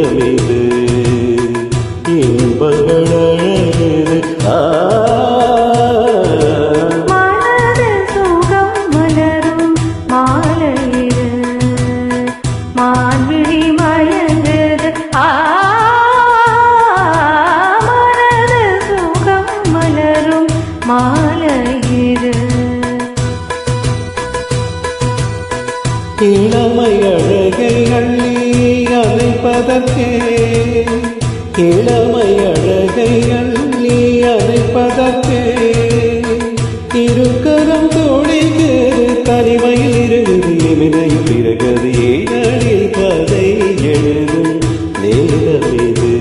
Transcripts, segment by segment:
நேரமிது இன்பங்கள் அழகுது மனது சுகம் மலரும் மாலையிரு மான்விழி மயங்குது மனது சுகம் மலரும் மாலையிரு இளமை அழகை அள்ளி அணைப்பதற்கே இளமை அழகை அள்ளி அணைப்பதற்கே இருக்கரம் தோழிகிறது தனிமையில் இருக்குது எமினையில் பிறகது ஏழில் கதை எழுதும் நேரமிது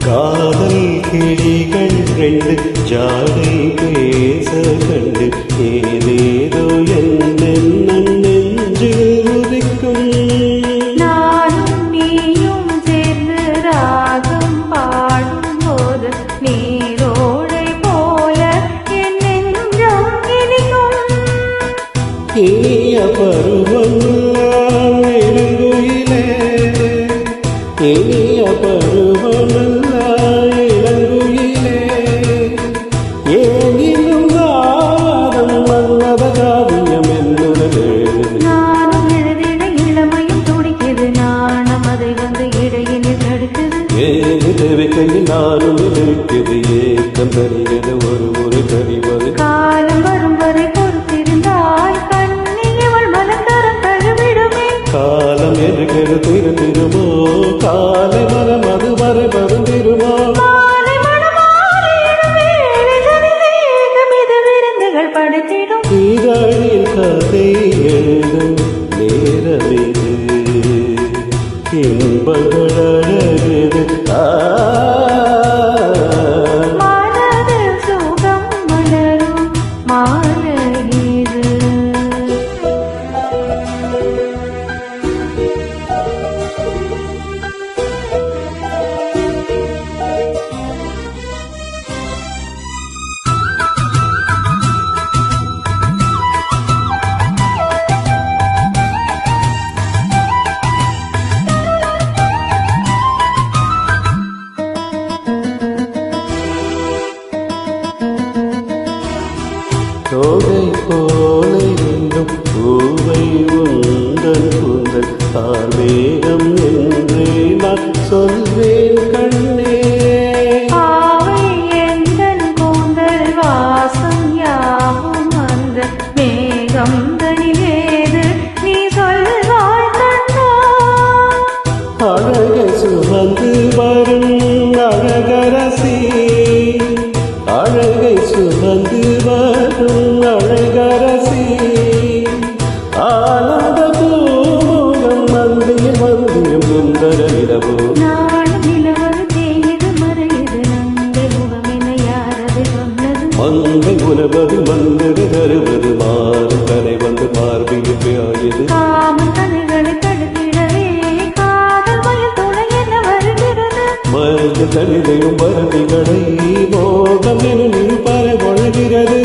காதல் கிளிகள் ரெண்டு ஜாடை பேச கண்டு ஏதேதோ என்னென்ன நெஞ்சில் உதிக்கும் நானும் நீயும் சேர்ந்து ராகம் பாடும் போது நீரோடை போல என் நெஞ்சம் இனிக்கும் இனிய பருவம் இளங்குயிலே இனிய பருவம் இளங்குயிலே ஏனிலும் காதம் மன்னத காவியம் என்னுடைய நானும் எழுதிட இளமையும் துடிக்குது நாணம் அதை வந்து இடையினில் தடுக்குது ஏது தேவைக்கையில் நானும் இருக்குது ஏக்கம் தருகிறது ஒரு முறை தருவது காலம் வரும் வரை பொறுத்திருந்தால் கண்ணியவள் மனந்தரம் தழுவிடுமே காலம் என்று திருமோ காலை மனம் அது வரை வருந்திருமோ மாலை மணமாலையிடும் வேளை ஜனநேகம் இது விருந்துகள் படைத்திடும் இதழில் கதை எழுதும் நேரமிது இன்பங்கள் அழகுது மனது சுகம் மலரும் மாலையிரு தோகை போல இன்னும் பூவை உந்தன் கூந்தல் தார்மேகம் என்றே நான் சொல்வேன் கண்ணே பாவை எந்தன் கூந்தல் வாசம் யாவும் அந்த மேகம் தனிலேது நீ சொல்வாய் கண்ணா அழகை சுமந்து வரும் அழகரசி அழகை சுமந்து வரும் அழகரசி ஆனந்த பூமுகம் மந்தியில் மந்தியும் சுந்தர இரவு நாளும் நிலவரு தேயுது மறையுது நங்கை முகம் என யாரது சொன்னது மங்கை உணவது மந்தது தருவது மாறு கரை வந்து மார்பில் ஆயது காமன் கண்களை தடுத்திடவே காதல் மயில் துணை என்ன வருகிறது மஞ்சள் தனிதையும் பரதிகளை மோகம் எனும் பரவொழுகிறது